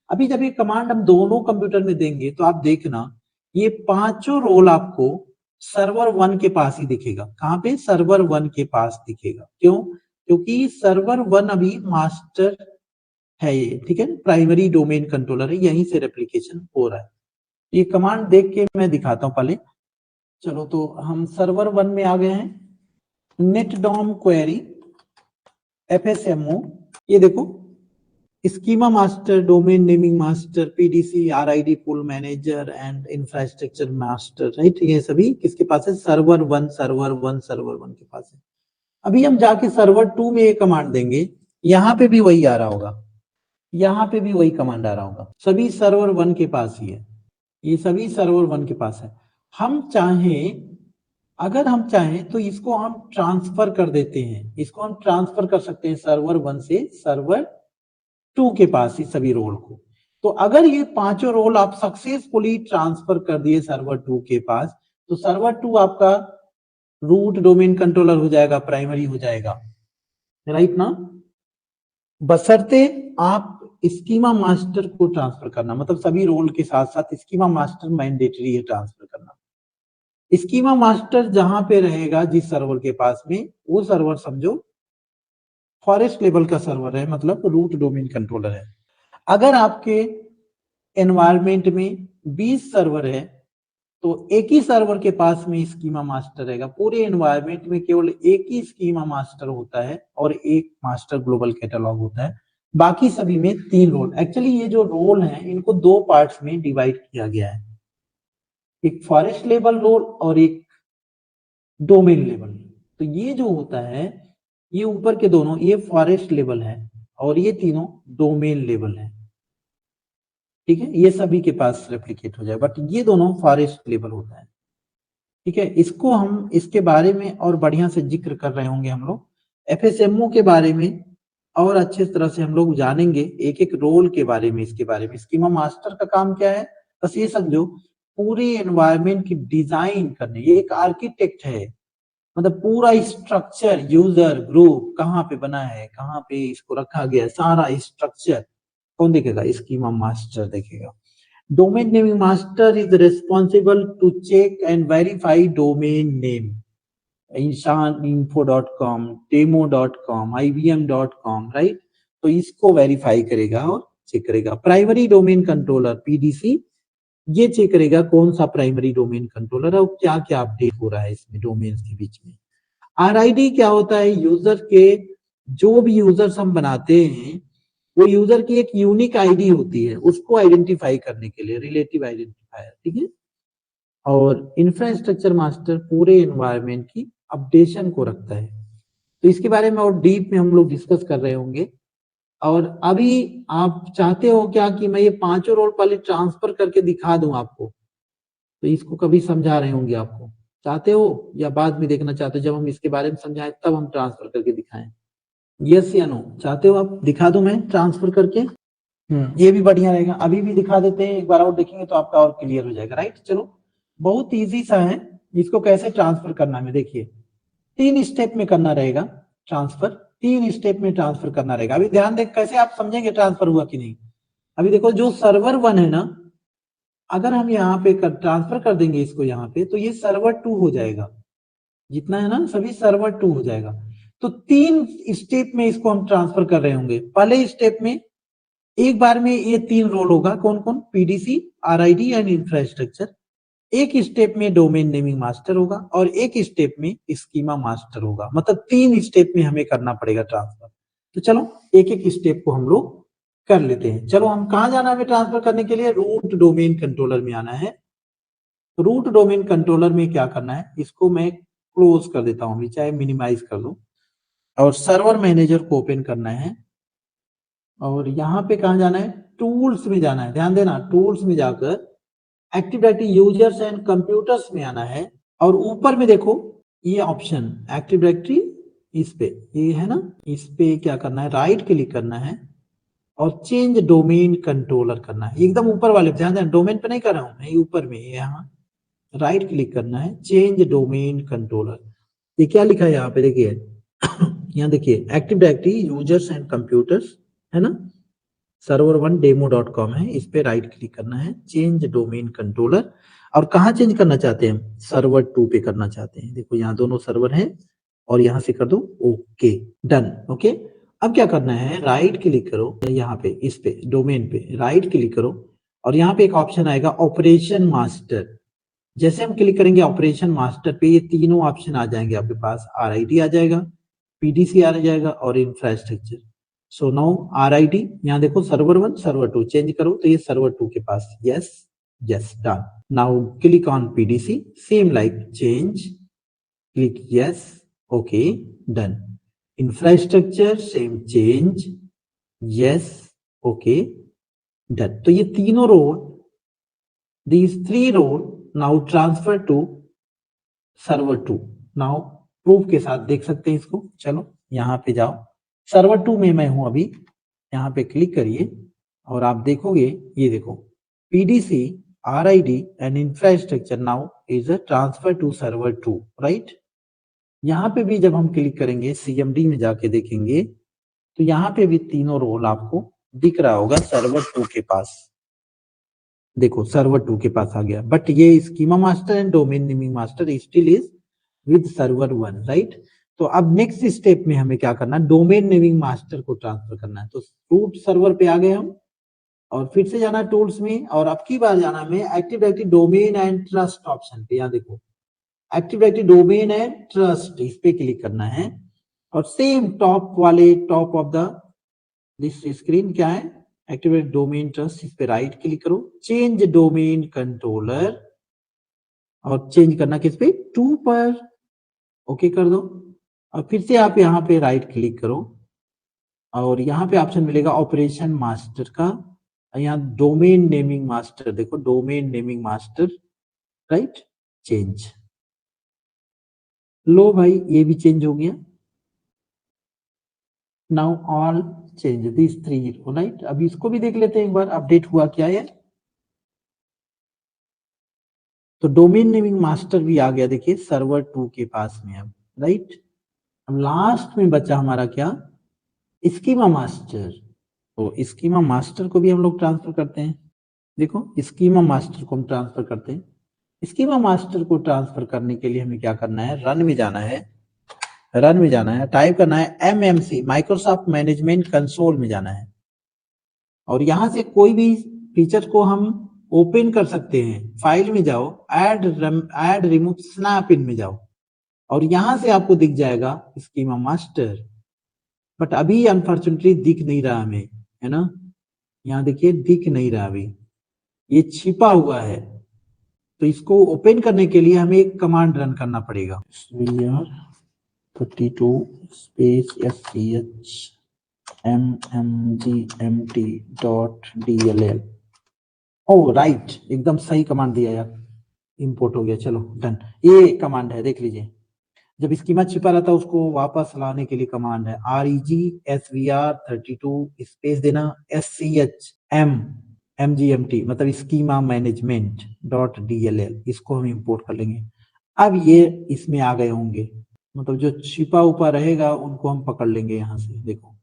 अभी जब ये कमांड हम दोनों कंप्यूटर में देंगे तो आप देखना, ये 5 रोल आपको सर्वर 1 के पास ही दिखेगा। कहां पे, सर्वर 1 के पास दिखेगा। क्यों, क्योंकि सर्वर 1 अभी मास्टर है ये, ठीक है, प्राइमरी डोमेन कंट्रोलर है, यहीं से रेप्लिकेशन हो रहा है। ये कमांड देख के मैं दिखाता हूं पहले। चलो, तो हम सर्वर 1 में आ गए हैं, नेट डॉम क्वेरी FSMO, ये देखो schema master, domain naming master, PDC, RID pool manager and infrastructure master, right. ये सभी किसके पास है? सर्वर 1 के पास है। अभी हम जाके सर्वर 2 में ये कमांड देंगे, यहाँ पे भी वही आ रहा होगा, यहाँ पे भी वही कमांड आ रहा होगा। सभी सर्वर 1 के पास ही है, ये सभी सर्वर 1 के पास है। हम चाहें, अगर हम चाहें तो इसको हम ट्रांसफर कर देते हैं, इसको हम ट्रांसफर कर सकते हैं सर्वर 1 से सर्वर 2 के पास ही सभी रोल को। तो अगर ये पांचों रोल आप सक्सेसफुली ट्रांसफर कर दिए सर्वर 2 के पास, तो सर्वर 2 आपका रूट डोमेन कंट्रोलर हो जाएगा, प्राइमरी हो जाएगा, राइट ना। बशर्ते आप स्कीमा मास्टर को ट्रांसफर करना, मतलब सभी रोल के साथ साथ स्कीमा मास्टर मैंडेटरी है ट्रांसफर करना। स्कीमा मास्टर जहां पे रहेगा जिस सर्वर के पास में, वो सर्वर समझो फॉरेस्ट लेवल का सर्वर है, मतलब रूट डोमेन कंट्रोलर है। अगर आपके एनवायरमेंट में 20 सर्वर है तो एक ही सर्वर के पास में स्कीमा मास्टर रहेगा। पूरे एनवायरमेंट में केवल एक ही स्कीमा मास्टर होता है और एक मास्टर ग्लोबल कैटलॉग होता है, बाकी सभी में 3 रोल। एक्चुअली ये जो रोल हैं इनको 2 पार्ट्स में डिवाइड किया गया है, एक फॉरेस्ट लेवल रोल और एक डोमेन लेवल। तो ये जो होता है, ये ऊपर के दोनों, ये फॉरेस्ट लेवल है और ये तीनों डोमेन लेवल है, ठीक है। ये सभी के पास रेप्लिकेट हो जाए, बट ये दोनों फॉरेस्ट लेवल होता है, ठीक है। इसको हम इसके बारे में और बढ़िया से जिक्र कर रहे होंगे हम लोग, एफएसएमओ के बारे में और अच्छे तरह से हम लोग जानेंगे, एक एक रोल के बारे में, इसके बारे में। स्कीमा मास्टर का काम क्या है? बस ये समझो, पूरे एनवायरमेंट की डिजाइन करने, ये एक आर्किटेक्ट है, मतलब पूरा स्ट्रक्चर, यूजर ग्रुप कहाँ पे बना है, कहाँ पे इसको रखा गया, सारा स्ट्रक्चर कौन देखेगा? स्कीमा मास्टर देखेगा। Domain naming master is responsible to check and verify domain name, inshaninfo.com, demo.com, ibm.com, right. तो इसको वेरीफाई करेगा और चेक करेगा। प्राइमरी डोमेन कंट्रोलर पीडीसी, ये चेक करेगा कौन सा प्राइमरी डोमेन कंट्रोलर है और क्या क्या अपडेट हो रहा है इसमें डोमेन्स के बीच में। आरआईडी क्या होता है? यूजर के, जो भी यूजर्स हम बनाते हैं वो यूजर की एक यूनिक आईडी होती है, उसको आइडेंटिफाई करने के लिए, रिलेटिव आइडेंटिफायर, ठीक है। और इंफ्रास्ट्रक्चर मास्टर पूरे एनवायरनमेंट की अपडेशन को रखता है। तो इसके बारे में और डीप में हम लोग डिस्कस कर रहे होंगे। और अभी आप चाहते हो क्या कि मैं ये पांचों रोल पहले ट्रांसफर करके दिखा दूं आपको? तो इसको कभी समझा रहे होंगे आपको, चाहते हो या बाद में देखना चाहते हो? जब हम इसके बारे में समझाएं तब हम ट्रांसफर करके दिखाएं, यस या नो? चाहते हो आप दिखा दूं मैं ट्रांसफर करके? ये भी बढ़िया रहेगा। अभी भी दिखा देते हैं, एक बार और देखेंगे तो आपका और क्लियर हो जाएगा, राइट। चलो, बहुत इजी सा है। इसको कैसे ट्रांसफर करना है देखिए, 3 स्टेप में करना रहेगा ट्रांसफर, 3 स्टेप में ट्रांसफर करना रहेगा। अभी ध्यान दें कैसे आप समझेंगे ट्रांसफर हुआ कि नहीं। अभी देखो, जो सर्वर 1 है ना, अगर हम यहाँ पे ट्रांसफर कर देंगे इसको यहाँ पे, तो ये सर्वर 2 हो जाएगा, जितना है ना सभी सर्वर 2 हो जाएगा। तो 3 स्टेप में इसको हम ट्रांसफर कर रहे होंगे। पहले स्टेप में एक बार में ये 3 रोल होगा, कौन कौन? PDC, RID and infrastructure. एक स्टेप में डोमेन नेमिंग मास्टर होगा और एक स्टेप में स्कीमा मास्टर होगा, मतलब 3 स्टेप में हमें करना पड़ेगा ट्रांसफर। तो चलो एक एक स्टेप को हम लोग कर लेते हैं। चलो, हम कहाँ जाना है ट्रांसफर करने के लिए? रूट डोमेन कंट्रोलर में आना है। रूट डोमेन कंट्रोलर में क्या करना है, इसको मैं क्लोज कर देता हूं, चाहे मिनिमाइज कर दो, और सर्वर मैनेजर को ओपन करना है। और यहाँ पे कहाँ जाना है? टूल्स में जाना है। ध्यान देना, टूल्स में जाकर active directory users and computers में आना है। और ऊपर में देखो ये ऑप्शन एक्टिव डायरेक्टरी, इस पे ये है ना, इस पे क्या करना है? राइट क्लिक करना है और चेंज डोमेन कंट्रोलर करना है। एकदम ऊपर वाले, ध्यान देना, डोमेन पे नहीं कर रहा हूं मैं, ऊपर में यहाँ राइट क्लिक करना है, चेंज डोमेन कंट्रोलर। ये क्या लिखा है यहाँ पे देखिए यहाँ देखिए, active directory users and computers है ना, सर्वर 1 demo.com है, इस पे राइट क्लिक करना है, चेंज डोमेन कंट्रोलर। और कहाँ चेंज करना चाहते हैं हम? सर्वर 2 पे करना चाहते हैं। देखो यहाँ दोनों सर्वर हैं और यहाँ से कर दो ओके, डन। ओके, अब क्या करना है? राइट क्लिक करो यहाँ पे, इस पे डोमेन पे राइट क्लिक करो और यहाँ पे एक ऑप्शन आएगा ऑपरेशन मास्टर। जैसे हम क्लिक करेंगे ऑपरेशन मास्टर पे, ये तीनों ऑप्शन आ जाएंगे आपके पास। आरआईडी आ जाएगा, पीडीसी आ जाएगा और इंफ्रास्ट्रक्चर। सो नाउ RID, यहाँ देखो सर्वर 1 सर्वर 2 चेंज करो तो ये सर्वर 2 के पास, yes yes done. Now click on PDC, same like change, click yes, okay done. Infrastructure same change, yes okay done. तो ये तीनों role, these 3 row now transfer to server 2। now proof के साथ देख सकते हैं इसको। चलो यहाँ पे जाओ, सर्वर 2 में मैं हूं अभी, यहाँ पे क्लिक करिए और आप देखोगे, ये देखो PDC RID and infrastructure now is a transfer to server 2, right. यहाँ पे भी जब हम क्लिक करेंगे CMD में जाके देखेंगे तो यहाँ पे भी तीनों रोल आपको दिख रहा होगा सर्वर 2 के पास। देखो सर्वर 2 के पास आ गया, बट ये schema master and domain naming master still is with server 1, right. तो अब नेक्स्ट स्टेप में हमें क्या करना है, डोमेन नेमिंग मास्टर को ट्रांसफर करना है। तो रूट सर्वर पे आ गए हम और फिर से जाना टूल्स में और अब की बार जाना हमें active directory domain and trust option पे। यहाँ देखो active directory domain and trust, इस पे क्लिक करना है और सेम टॉप वाले top of the this screen क्या है, एक्टिवेट डोमेन ट्रस्ट, इस पे राइट क्लिक करो, चेंज डोमेन कंट्रोलर और चेंज करना किस पे, 2 पर, ओके कर दो। और फिर से आप यहाँ पे राइट क्लिक करो और यहाँ पे ऑप्शन मिलेगा ऑपरेशन मास्टर का, यहाँ डोमेन नेमिंग मास्टर, देखो domain naming master, right, change. लो भाई ये भी चेंज हो गया। Now all change this 3, right. अब इसको भी देख लेते हैं एक बार अपडेट हुआ क्या है। तो डोमेन नेमिंग मास्टर भी आ गया, देखिए सर्वर 2 के पास में अब, राइट। अब लास्ट में बचा हमारा क्या, स्कीमा मास्टर। तो स्कीमा मास्टर को भी हम लोग ट्रांसफर करते हैं। देखो स्कीमा मास्टर को हम ट्रांसफर करते हैं। स्कीमा मास्टर को ट्रांसफर करने के लिए हमें क्या करना है, रन में जाना है, रन में जाना है, टाइप करना है MMC माइक्रोसॉफ्ट मैनेजमेंट कंसोल में जाना है और यहां से कोई भी फीचर को हम ओपन कर सकते हैं। फाइल में जाओ, ऐड रिमूव स्नैप इन में जाओ और यहां से आपको दिख जाएगा स्कीमा मास्टर, बट अभी अनफॉर्चुनेटली दिख नहीं रहा हमें, है ना। यहाँ देखिए दिख नहीं रहा, अभी ये छिपा हुआ है। तो इसको ओपन करने के लिए हमें एक कमांड रन करना पड़ेगा, 32 स्पेस mmgmt.dll। ओ राइट, एकदम सही कमांड दिया यार, इंपोर्ट हो गया, चलो डन। ये कमांड है, देख लीजिए, जब स्कीमा छिपा रहता है उसको वापस लाने के लिए कमांड है REGSVR32 स्पेस देना SCHMGMT, मतलब स्कीमा मैनेजमेंट .dll, इसको हम इंपोर्ट कर लेंगे। अब ये इसमें आ गए होंगे, मतलब जो छिपा ऊपर रहेगा उनको हम पकड़ लेंगे यहाँ से। देखो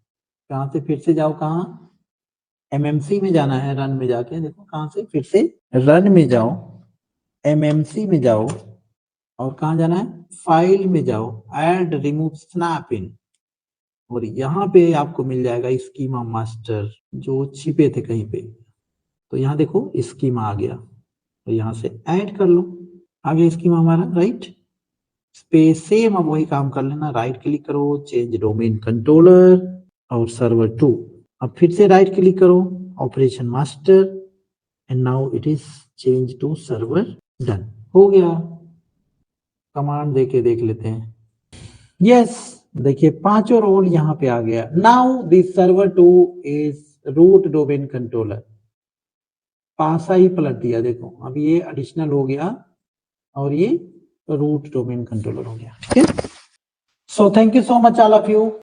कहाँ से, फिर से जाओ, कहाँ, MMC में जाना है, रन में जाके देखो कहाँ से, फिर से रन में जाओ, MMC में जाओ और कहाँ जाना है, फाइल में जाओ, ऐड रिमूव स्नैप इन और यहाँ पे आपको मिल जाएगा स्कीमा मास्टर जो छिपे थे कहीं पे। तो यहाँ देखो स्कीमा आ गया, तो यहाँ से ऐड कर लो, आ गया स्कीमा हमारा, राइट। स्पेस सेम अब वही काम कर लेना, राइट क्लिक करो, चेंज डोमेन कंट्रोलर और सर्वर 2। अब फिर से राइट क्लिक करो, operation master and now it is change to server, done हो गया। कमांड देके देख लेते हैं, यस देखिए 5 रोल यहाँ पे आ गया। Now this server 2 is root domain controller, पासा ही पलट दिया, देखो अब ये एडिशनल हो गया और ये रूट डोमेन कंट्रोलर हो गया, ठीक है। So thank you so much all of you.